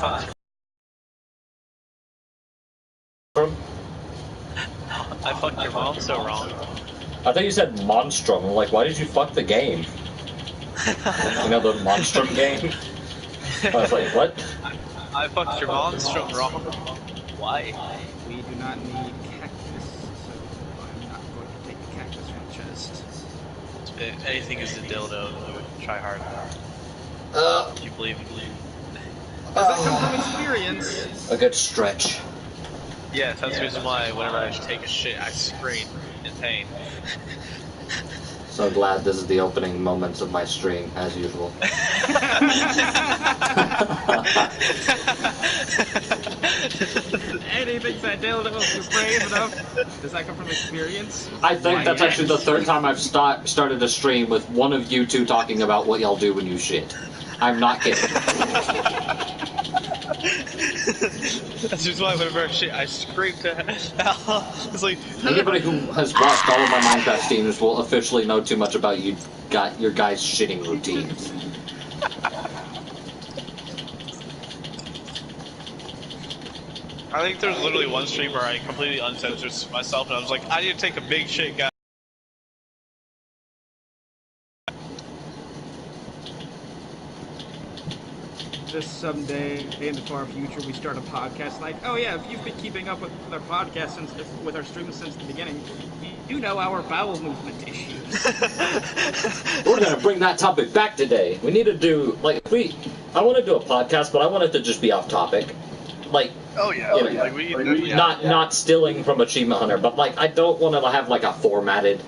sounds. I fucked your mom so wrong. I thought you said Monstrum. I'm like, why did you fuck the game? You know the Monstrum game? I was like, what? I fucked your monstrum wrong. Why? We do not need cactus, so I'm not going to take the cactus from the chest. If anything is a dildo, we would try hard. If you believe in Does that come from experience? A good stretch. Yes, that's the reason why whenever I take a shit, I scream in pain. So glad this is the opening moments of my stream, as usual. Anything that dildo is brave enough. Does that come from experience? I think that's actually the third time I've started a stream with one of you two talking about what y'all do when you shit. I'm not kidding. That's just why whenever I shit, I scream to hell. It's like Anybody who has watched all of my Minecraft streams will officially know too much about your guys' shitting routines. I think there's literally one stream where I completely uncensored myself and I was like, I need to take a big shit, guys. Just someday in the far future we start a podcast like, oh yeah, if you've been keeping up with our podcast with our streams since the beginning, you know our bowel movement issues. We're gonna bring that topic back today. We need to do I want to do a podcast, but I want it to just be off topic. Like, oh yeah, you know, like not stealing from Achievement Hunter, but like I don't want to have like a formatted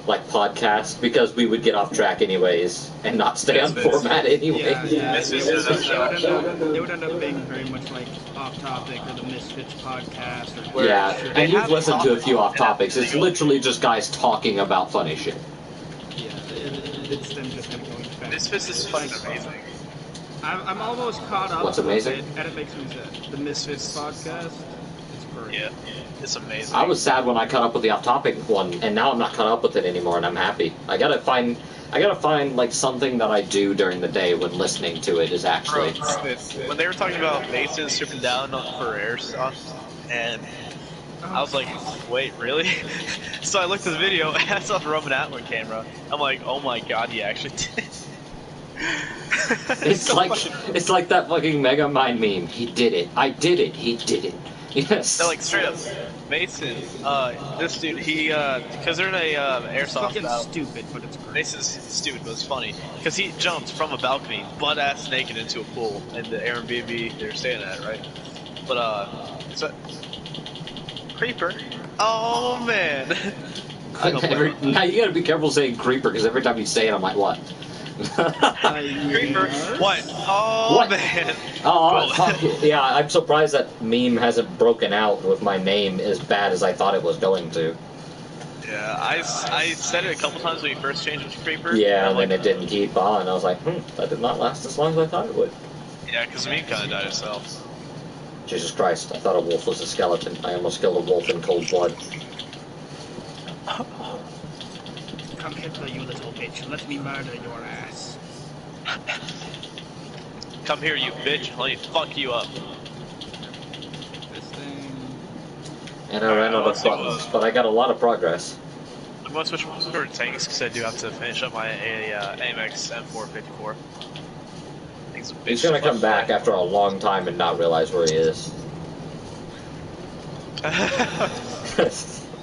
podcast because we would get off track anyways and not stay on format anyway. Yeah. It would end up being very much like Off Topic or the Misfits podcast. Or and you've listened to a few off topics. It's literally just guys talking about funny shit. Yeah, it's them just kind of going back. Misfits is fucking amazing. I'm almost caught up. What's amazing? And it makes me sad. The Misfits podcast. It's great. Yeah, it's amazing. I was sad when I caught up with the off-topic one, and now I'm not caught up with it anymore, and I'm happy. I gotta find like something that I do during the day when listening to it is actually. When they were talking about Mason stripping down for airsoft, and I was like, wait, really? So I looked at the video and I saw the Roman Atwood camera. I'm like, oh my god, he actually did. It's like that fucking Megamind meme. He did it. I did it. He did it. Yes. They're like straight up, Mason. This dude, he because they're in a airsoft battle. Stupid, but it's great. Mason's stupid, but it's funny because he jumped from a balcony, butt ass naked, into a pool in the Airbnb they're staying at, right? But so creeper. Oh man. Now you gotta be careful saying creeper because every time you say it, I'm like, what? Creeper. What? Oh what? Man. Oh, fuck. Yeah, I'm surprised that meme hasn't broken out with my name as bad as I thought it was going to. Yeah, I said it a couple times when you first changed it to creeper. Yeah, and then it didn't keep on. I was like, that did not last as long as I thought it would. Yeah, because the meme kind of died itself. Jesus Christ, I thought a wolf was a skeleton. I almost killed a wolf in cold blood. Come hither, you little bitch. Let me murder your ass. Come here, you bitch. Let me fuck you up. This thing. And I ran out of buttons, but I got a lot of progress. I'm going to switch over to tanks because I do have to finish up my AMX M454. He's gonna come back after a long time and not realize where he is.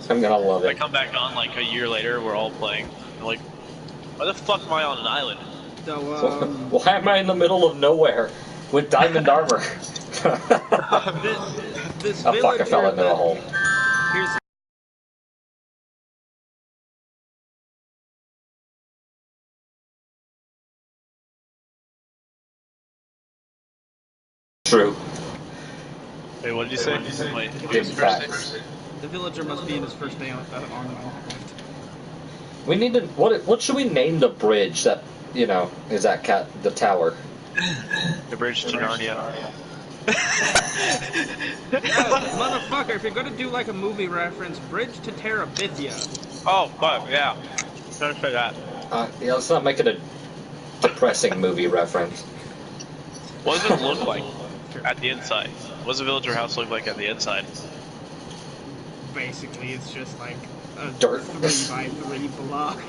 I'm gonna love it. I come back on like a year later, we're all playing. I'm like, why the fuck am I on an island? So, why am I in the middle of nowhere with diamond armor? this Oh fuck, I fell into a hole. Here's True. Wait, what did you say? Wait, Facts. the villager must be in his first day on Minecraft. We need to. What should we name the bridge that is at the tower? The bridge to Narnia. Motherfucker, if you're gonna do like a movie reference, Bridge to Terabithia. Oh, fuck, yeah. Don't say that. Let's not make it a depressing movie reference. What does it look like? At the inside. What does a villager house look like at the inside? Basically, it's just like a Dirt. 3x3 block.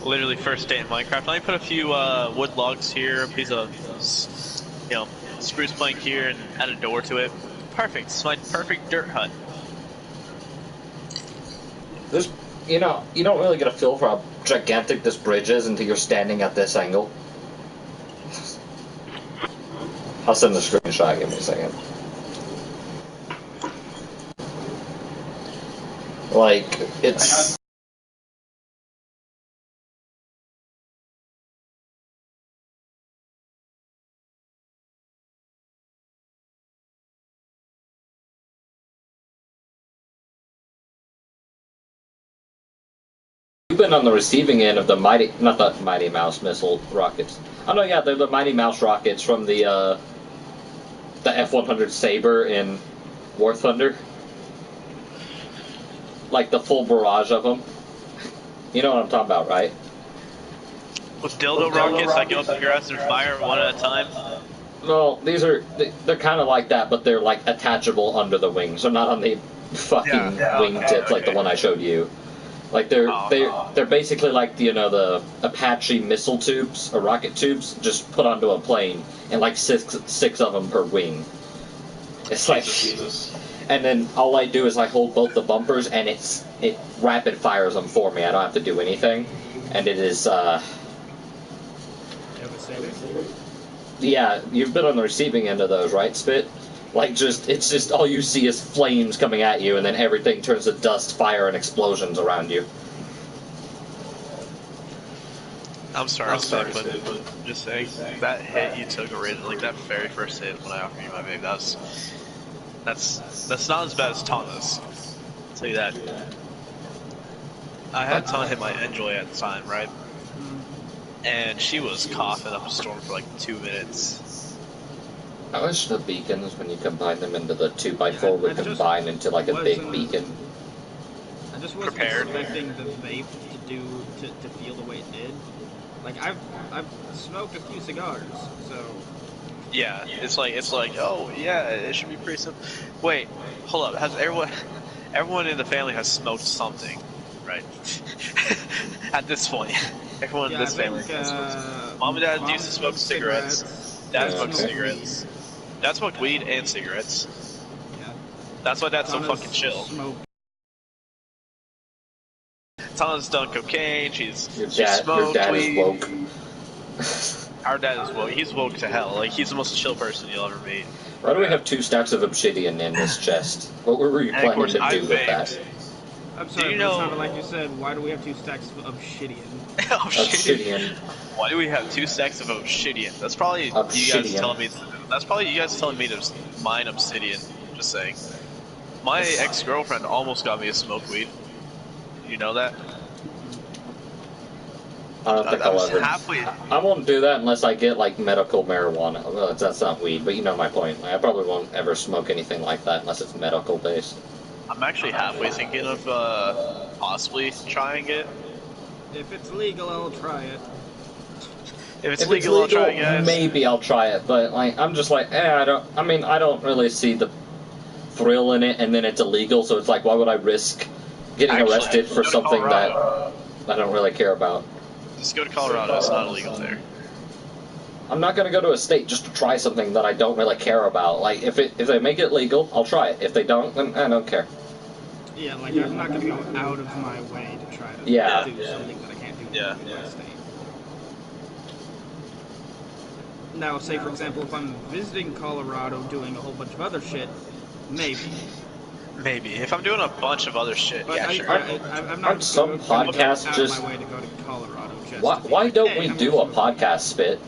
Literally first day in Minecraft. Let me put a few wood logs here, a piece of, spruce plank here, and add a door to it. Perfect. It's my perfect dirt hut. This, you don't really get a feel for how gigantic this bridge is until you're standing at this angle. I'll send a screenshot. Give me a second. Like, it's... You've been on the receiving end of the not the Mighty Mouse missile rockets. Oh no, yeah, they're the Mighty Mouse rockets from the F-100 Saber in War Thunder. Like the full barrage of them. You know what I'm talking about, right? With dildo rockets that go up your ass and fire one at a time. Well, they're kind of like that, but they're like attachable under the wings. They're not on the fucking wingtips like the one I showed you. Like they're basically like the Apache missile tubes or rocket tubes just put onto a plane, and like six of them per wing. It's like, and then all I do is I hold both the bumpers, and it rapid fires them for me. I don't have to do anything, and it is yeah, you've been on the receiving end of those, right, Spit? Like, it's just all you see is flames coming at you, and then everything turns to dust, fire, and explosions around you. I'm sorry, but just saying, that hit you took originally, like that very first hit when I offered you my babe, that's not as bad as Tana's. I'll tell you that. I had Tana hit my Enjoy at the time, right? And she was coughing up a storm for like 2 minutes. I wish the beacons, when you combine them into the 2x4, would combine into like a big beacon. I just wasn't expecting the vape to feel the way it did. Like I've smoked a few cigars, so. Yeah, it's like oh yeah, it should be pretty simple. Wait, hold up. Has everyone in the family has smoked something, right? At this point, everyone in this family has smoked. Mom and Dad used to smoke cigarettes. Dad smoked cigarettes. Dad smoked weed and cigarettes. Yeah. That's why Dad's so fucking chill. Tana's done cocaine. She's smoked your dad weed. is woke. Our dad is woke. He's woke to hell. Like, he's the most chill person you'll ever meet. Why do we have 2 stacks of obsidian in this chest? What were you planning to do with that? I'm sorry, it sounded like you said, why do we have 2 stacks of obsidian? Obsidian. Why do we have 2 stacks of obsidian? That's probably you guys telling me. That's probably you guys telling me to mine obsidian. Just saying. My ex-girlfriend almost got me a smoked weed. You know that? I don't think I'll ever. I won't do that unless I get like medical marijuana. Well, that's not weed, but you know my point. Like, I probably won't ever smoke anything like that unless it's medical based. I'm actually halfway thinking of possibly trying it. If it's legal, I'll try it. If it's legal, I'll try it, guys. Maybe I'll try it, but like I'm just like, I don't really see the thrill in it, and then it's illegal, so it's like, why would I risk getting arrested for something that I don't really care about? Just go to Colorado. It's not illegal there. I'm not gonna go to a state just to try something that I don't really care about. Like, if they make it legal, I'll try it. If they don't, then I don't care. Yeah, like I'm not gonna go out of my way to try to do something that I can't do in my state. Now, say for example, if I'm visiting Colorado doing a whole bunch of other shit, maybe. Maybe. If I'm doing a bunch of other shit, but yeah, sure. I'm not Aren't some podcasts out just... of my way to go to Colorado just Why don't we do a podcast, Spit?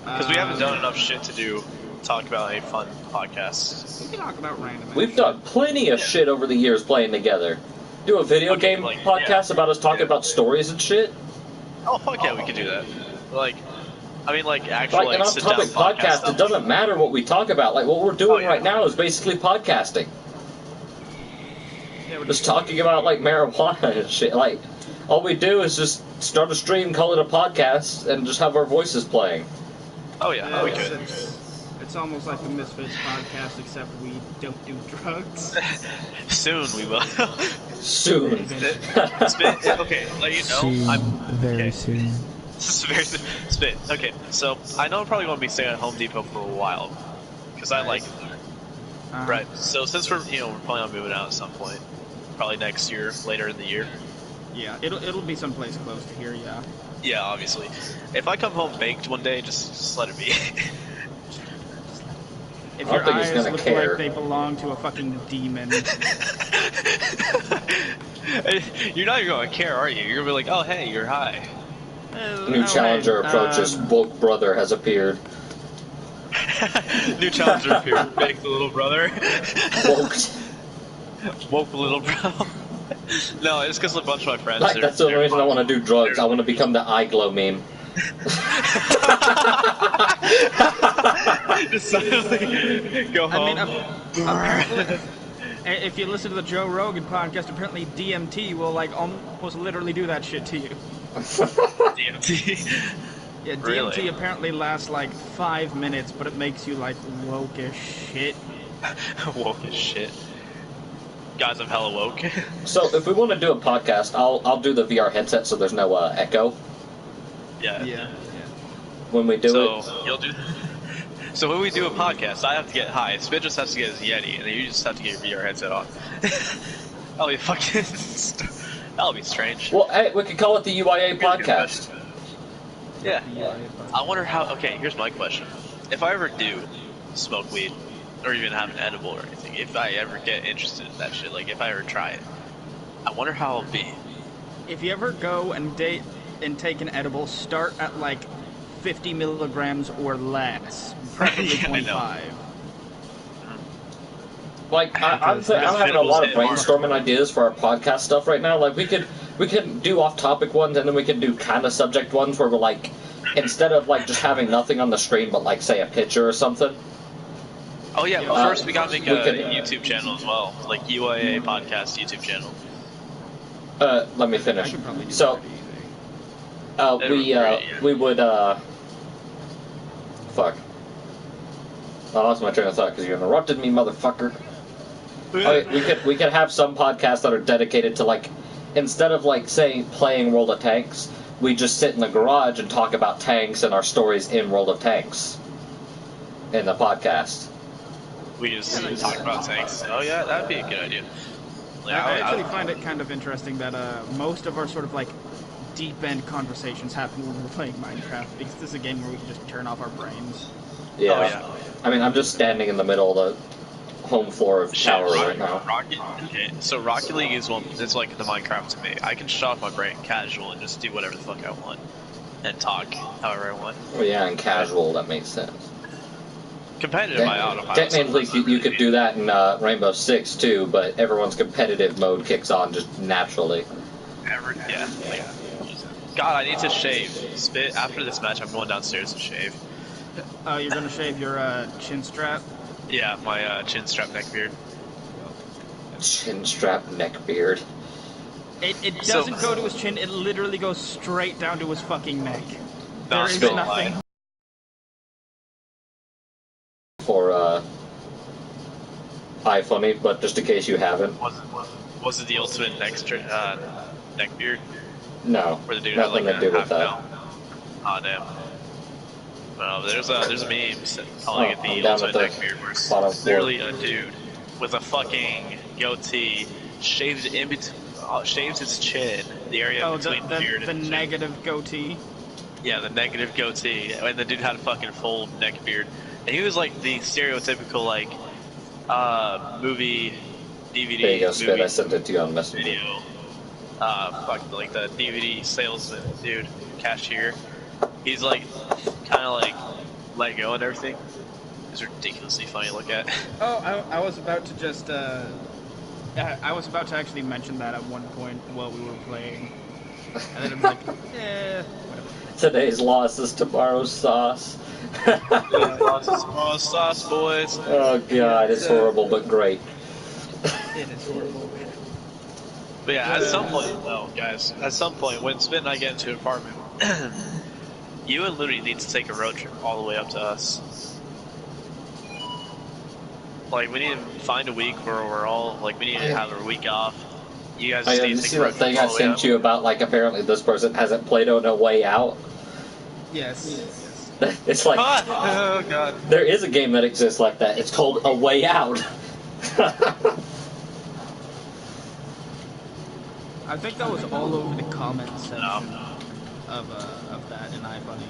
Because we haven't done enough shit to talk about any fun podcasts. We can talk about random We've shit. done plenty of shit over the years playing together. Do a video game podcast about us talking about stories and shit? Oh, fuck yeah, we could do that. Like, I mean, like, actual, like, an off-topic podcast, it doesn't matter what we talk about. Like, what we're doing right now is basically podcasting. Yeah, just talking about, like, marijuana and shit. Like, all we do is just start a stream, call it a podcast, and just have our voices playing. Oh yeah, we could. It's almost like the Misfits podcast, except we don't do drugs. Soon we will. Soon. Okay, let you know. Very soon. Very soon. Spit. Okay, so I know I'm probably going to be staying at Home Depot for a while because I like it there. Right. So since we're planning on moving out at some point, probably next year, later in the year. Yeah, it'll be someplace close to here. Yeah. Yeah, obviously. If I come home baked one day, just let it be. If your eyes look like they belong to a fucking demon. You're not even going to care, are you? You're going to be like, oh, hey, you're high. New challenger approaches. Woke brother has appeared. New challenger appeared. Big little brother. Woke little bro. No, it's because a bunch of my friends. Like, that's the only reason I want to do drugs. I want to become the eye glow meme. Just suddenly go home. Apparently, if you listen to the Joe Rogan podcast, apparently DMT will like almost literally do that shit to you. DMT? Yeah, DMT really? Apparently lasts like 5 minutes, but it makes you like woke as shit. Woke as shit. Guys, I'm hella woke. So if we want to do a podcast, I'll do the VR headset so there's no echo. Yeah. When we do it. You'll do. So when we do a podcast, I have to get high. Spit just has to get his Yeti, and then you just have to get your VR headset on. That'll be fucking. That'll be strange. Well, hey, we could call it the UIA podcast. Yeah. I wonder how. Okay, here's my question: if I ever do smoke weed, or even have an edible or anything, if I ever get interested in that shit, like if I ever try it, I wonder how it'll be. If you ever go and take an edible, start at like 50 milligrams or less, preferably 25. Like I'm having a lot of brainstorming ideas for our podcast stuff right now. Like we could do off-topic ones, and then we could do kind of subject ones where we're like, instead of like just having nothing on the screen, but like say a picture or something. Oh yeah, but first we gotta make a YouTube channel as well, like UIA podcast YouTube channel. Let me finish. So, we would fuck. I lost my train of thought because you interrupted me, motherfucker. Okay, we could have some podcasts that are dedicated to like, instead of like say playing World of Tanks, we just sit in the garage and talk about tanks and our stories in World of Tanks. In the podcast. We just talk about tanks. Oh yeah, that'd be a good idea. Like, I actually find it kind of interesting that most of our sort of like deep end conversations happen when we're playing Minecraft, because this is a game where we can just turn off our brains. Yeah. Oh, yeah. I mean, I'm just standing in the middle of the home floor of Tower right now. So Rocket League is it's like the Minecraft to me. I can shut off my brain casual and just do whatever the fuck I want and talk however I want. Well, yeah, and casual, that makes sense. Competitive, I autopilot. Technically, you could do that in Rainbow Six too, but everyone's competitive mode kicks on just naturally. Yeah. God, I need to shave. Spit. After this match, I'm going downstairs to shave. You're gonna shave your chin strap? Yeah, my chin strap neck beard. Chin strap neck beard. It doesn't go to his chin. It literally goes straight down to his fucking neck. There is nothing. Lie. For iFunny, but just in case you haven't. Was it the ultimate neck beard? No, where the dude nothing had like to do with that. Oh damn. No, there's a meme calling it the ultimate neck beard, where it's literally a dude with a fucking goatee, shaves his chin, the area between the beard and the chin. Negative goatee. Yeah, the negative goatee, and the dude had a fucking full neck beard. And he was like the stereotypical like movie DVD. There you go, Spit. I sent it to you on Messenger. Video. Like the DVD salesman dude, cashier. He's like kind of like let go and everything. It's ridiculously funny to look at. Oh, I was about to just I was about to actually mention that at one point while we were playing, and then I'm like, whatever. Today's loss is tomorrow's sauce. Tomorrow's sauce, boys. Oh god, it's horrible but great. It is horrible. But yeah, at some point, though, guys, at some point, when Spit and I get into an apartment, You and Looney need to take a road trip all the way up to us. Like, we need to find a week where we're all, like, we need to have a week off. You guys just need to take see a road that trip thing all I the way sent up. you about, like, apparently this person hasn't played on a way out? Yes. It's like, Oh, God. there is a game that exists like that. It's called A Way Out. I think that was all over the comment section of that in iFunny.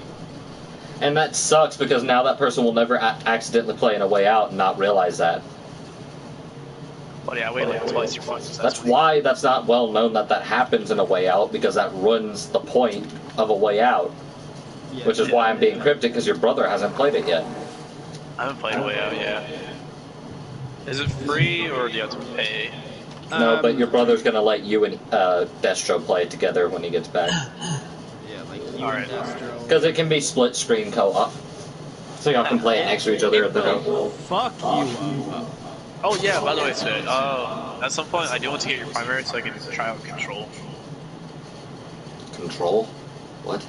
And that sucks because now that person will never accidentally play in A Way Out and not realize that. But yeah, wait like twice your fucking. That's why that's not well known that happens in A Way Out, because that ruins the point of A Way Out. Yeah, which is why I'm being cryptic, because your brother hasn't played it yet. I haven't played A Way Out yet. Is it free or do you have to pay? No, but your brother's gonna let you and Destro play it together when he gets back. Yeah, like you and Destro. Because it can be split screen co-op. So y'all can play it next to each other at the home. Fuck you up. Oh yeah, by the way, Sid, at some point I do want to get your primary so I can try out Control. Control? What?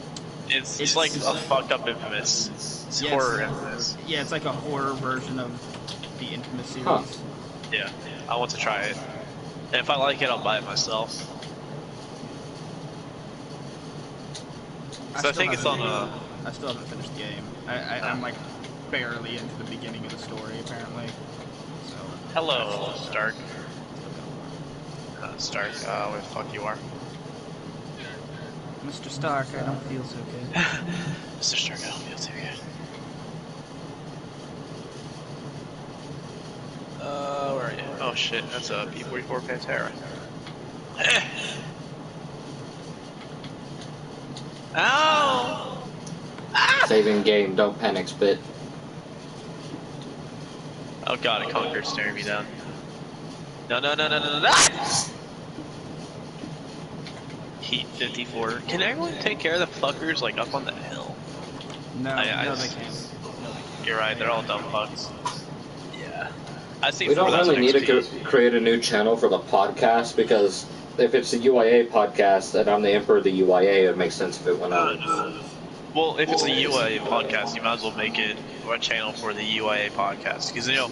It's like a fucked up Infamous. It's horror Infamous. Yeah, it's like a horror version of the Infamous series. Huh. Yeah, I want to try it. And if I like it, I'll buy it myself. So I think it's on a... I still haven't finished the game. I'm like barely into the beginning of the story, apparently. So. Hello, Stark. Stark, where the fuck you are? Mr. Stark, I don't feel so good. Mr. Stark, I don't feel too good. Where are you? Oh shit, that's a P-44 Pantera. Ow! Ah! Saving game, don't panic, spit. Oh god, a Conqueror's staring me down. No, no, no, no, no, no, no! Heat 54. Can everyone take care of the fuckers, like, up on the hill? No, no, they can't. You're right, they're all dumb fucks. Yeah. We don't really need to create a new channel for the podcast, because if it's a UIA podcast and I'm the emperor of the UIA, it makes sense if it went on. Well, if it's a UIA podcast, you might as well make it a channel for the UIA podcast. Because, you know,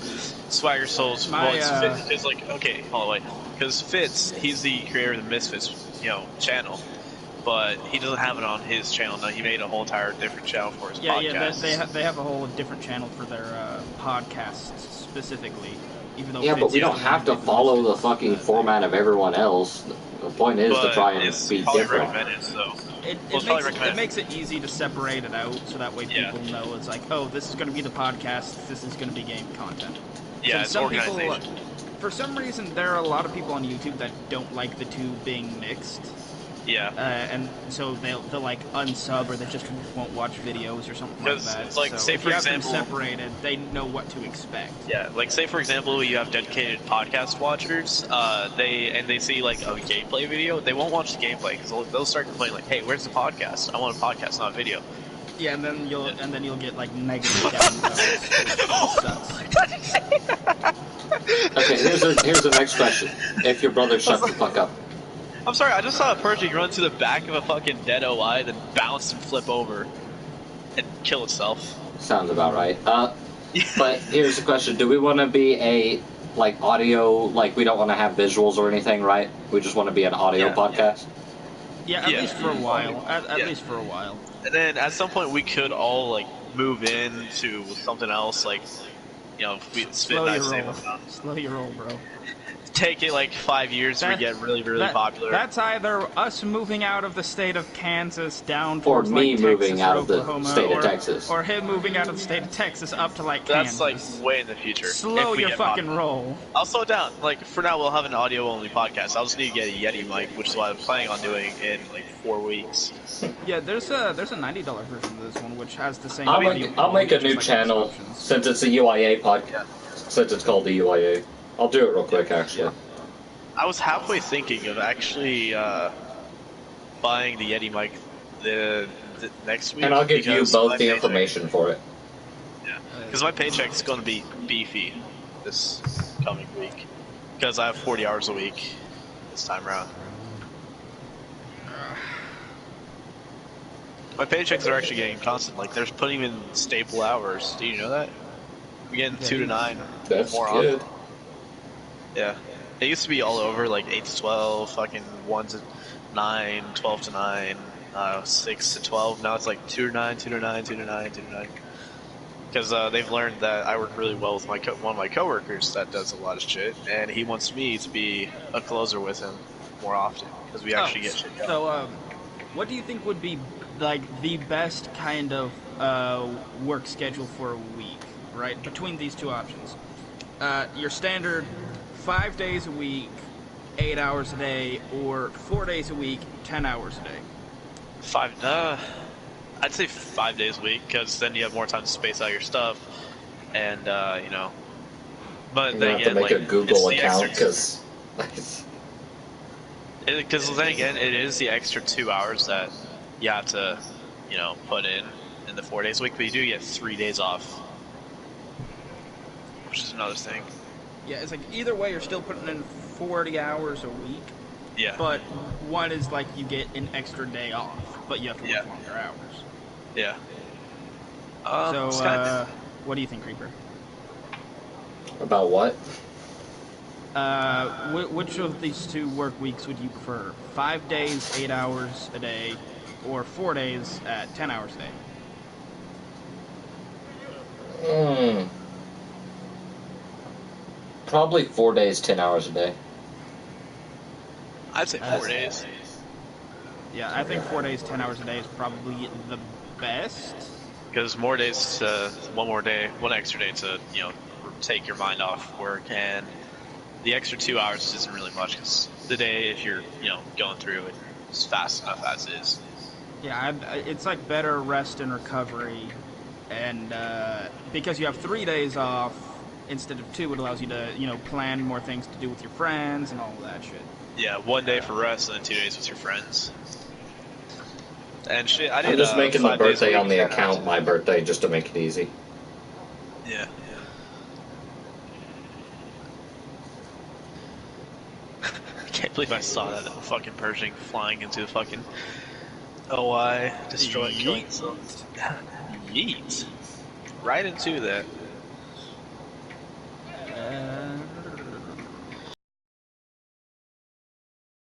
Swagger Souls, Fitz, like, okay, hold on, wait. Because Fitz, he's the creator of the Misfits, you know, channel. But he doesn't have it on his channel. No, he made a whole entire different channel for his podcast. Yeah, they have a whole different channel for their podcasts specifically. Even though but we don't have to follow the fucking format of everyone else. The point is to try and be different. So. It makes it easy to separate it out, so that way people know it's like, oh, this is going to be the podcast, this is going to be game content. Yeah, it's organization. For some reason, there are a lot of people on YouTube that don't like the two being mixed. Yeah. And so they'll like unsub, or they just won't watch videos or something like that. It's like, so say if for you example, have them separated, they know what to expect. Yeah, like say for example, you have dedicated podcast watchers. They see like a gameplay video. They won't watch the gameplay because they'll start complaining like, "Hey, where's the podcast? I want a podcast, not a video." Yeah, and then you'll get like negative downvotes. Okay, here's the next question. If your brother shuts the fuck up. I'm sorry, I just saw a Pershing run to the back of a fucking dead OI, then bounce and flip over and kill itself. Sounds about right. But here's the question: do we want to be a like audio? Like we don't want to have visuals or anything, right? We just want to be an audio podcast. Yeah, at least for a while. At least for a while. And then at some point we could all like move into something else, like you know, we spit nice Slow your roll, bro. Take it like 5 years to get really popular. That's either us moving out of the state of Kansas down towards like Texas moving out of Oklahoma, the state of Texas, or him moving out of the state of Texas up to like Kansas. That's like way in the future. Slow your fucking roll. I'll slow it down. Like for now, we'll have an audio only podcast. I'll just need to get a Yeti mic, which is what I'm planning on doing in like 4 weeks. Yeah, there's a $90 version of this one which has the same. I'll make a new channel since it's a UIA podcast. Since it's called the UIA, I'll do it real quick actually. I was halfway thinking of actually buying the Yeti mic the next week. And I'll give you both the information for it. Yeah, because my paycheck's going to be beefy this coming week. Because I have 40 hours a week this time around. My paychecks are actually getting constant. Like, they're putting in staple hours. Do you know that? We're getting 2 to 9. That's more good. often. Yeah. It used to be all over, like 8 to 12, fucking 1 to 9, 12 to 9, 6 to 12. Now it's like 2 to 9, 2 to 9, 2 to 9, 2 to 9. Because they've learned that I work really well with one of my coworkers that does a lot of shit, and he wants me to be a closer with him more often because we actually get shit done. So, what do you think would be like the best kind of work schedule for a week, right? Between these two options, your standard 5 days a week, 8 hours a day, or 4 days a week, 10 hours a day. I'd say 5 days a week because then you have more time to space out your stuff, and you know. But you then have again, to make like, a Google account because. Because then again, it is the extra 2 hours that you have to, you know, put in the 4 days a week, but you do get 3 days off, which is another thing. Yeah, it's like either way, you're still putting in 40 hours a week. Yeah. But one is like you get an extra day off, but you have to work longer hours. Yeah. So, what do you think, Creeper? About what? Which of these two work weeks would you prefer? 5 days, 8 hours a day, or 4 days at 10 hours a day? Probably 4 days, 10 hours a day. I'd say 4 days. Yeah, I think 4 days, 10 hours a day is probably the best. Because more days to one extra day to, you know, take your mind off work, and the extra 2 hours isn't really much because the day, if you're, you know, going through it, is fast enough as is. Yeah, it's like better rest and recovery, and because you have 3 days off instead of 2, it allows you to, you know, plan more things to do with your friends and all of that shit. Yeah, 1 day for rest and then 2 days with your friends. And shit, I'm just making the birthday on the account my birthday just to make it easy. Yeah. I can't believe I saw that fucking Pershing flying into the fucking OI, destroying, killing some. Yeet. Right into that.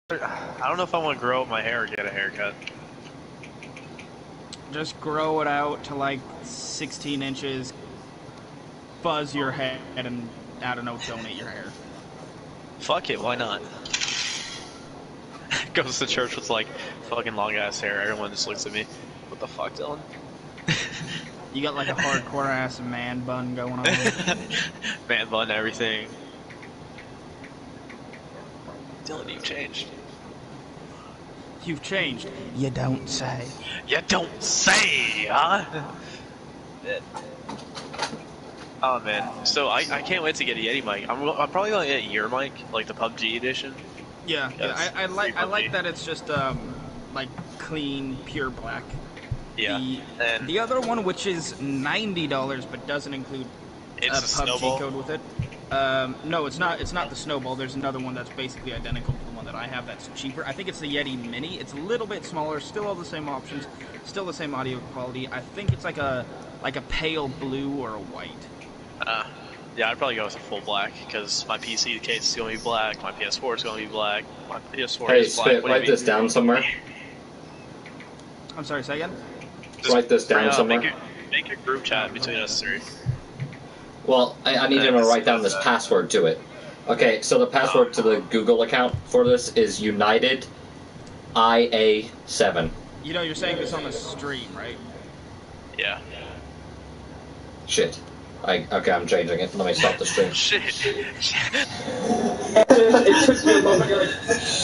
I don't know if I want to grow up my hair or get a haircut. Just grow it out to like 16 inches, fuzz your head, and, I don't know, donate your hair. Fuck it, why not? Goes to church with like fucking long ass hair, everyone just looks at me. What the fuck, Dylan? You got like a hardcore ass man bun going on. Man bun, everything. Dylan, you've changed. You've changed. You don't say. You don't say, huh? Oh man, so I can't wait to get a Yeti mic. I'm probably gonna get your mic, like the PUBG edition. Yeah, I like that it's just like clean, pure black. Yeah. The other one, which is $90 but doesn't include a PUBG code with it. No, it's not. It's not the Snowball. There's another one that's basically identical to the one that I have. That's cheaper. I think it's the Yeti Mini. It's a little bit smaller. Still all the same options. Still the same audio quality. I think it's like a pale blue or a white. Yeah, I'd probably go with a full black because my PC case is gonna be black. My PS4 is gonna be black. My PS4 is black. Hey, write this down somewhere. I'm sorry. Say again. Just write this down somewhere. Make a group chat between us three. Well, I need you to write down this password to it. Okay, so the password to the Google account for this is United IA7. You know, you're saying this on a stream, right? Yeah. Shit. Okay, I'm changing it. Let me stop the stream. Shit. It took me a moment.